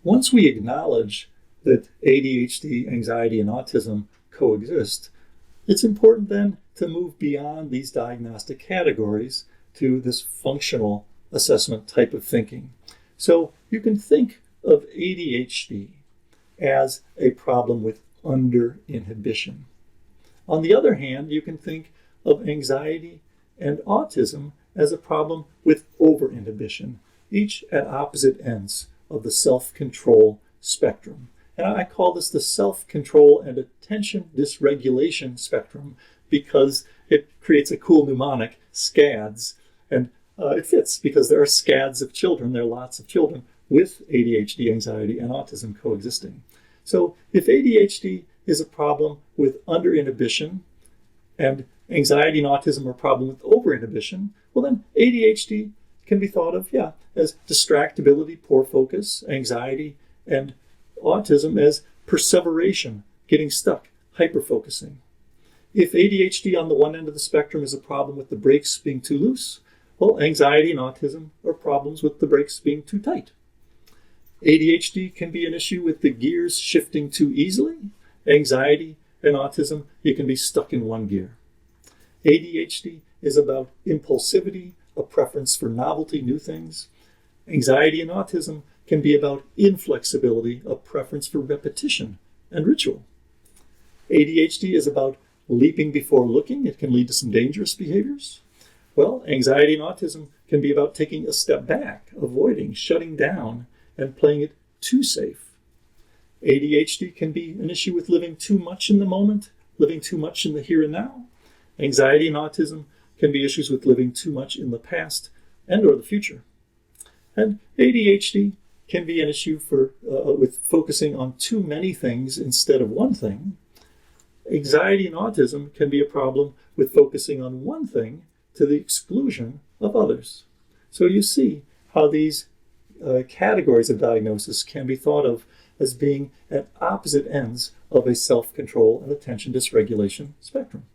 once we acknowledge that ADHD, anxiety, and autism coexist, it's important then to move beyond these diagnostic categories to this functional assessment type of thinking. So you can think of ADHD as a problem with under-inhibition. On the other hand, you can think of anxiety and autism as a problem with over-inhibition, each at opposite ends of the self-control spectrum. And I call this the self-control and attention-dysregulation spectrum because it creates a cool mnemonic, SCADS, and it fits because there are SCADS of children. There are lots of children with ADHD, anxiety, and autism coexisting. So if ADHD is a problem with under-inhibition and anxiety and autism are a problem with over-inhibition, well then ADHD can be thought of, as distractibility, poor focus, anxiety, and autism as perseveration, getting stuck, hyperfocusing. If ADHD on the one end of the spectrum is a problem with the brakes being too loose, well, anxiety and autism are problems with the brakes being too tight. ADHD can be an issue with the gears shifting too easily. Anxiety and autism, you can be stuck in one gear. ADHD is about impulsivity, a preference for novelty, new things. Anxiety and autism can be about inflexibility, a preference for repetition and ritual. ADHD is about leaping before looking. It can lead to some dangerous behaviors. Well, anxiety and autism can be about taking a step back, avoiding, shutting down, and playing it too safe. ADHD can be an issue with living too much in the moment, living too much in the here and now. Anxiety and autism can be issues with living too much in the past and or the future. And ADHD can be an issue with focusing on too many things instead of one thing. Anxiety and autism can be a problem with focusing on one thing to the exclusion of others. So you see how these categories of diagnosis can be thought of as being at opposite ends of a self-control and attention dysregulation spectrum.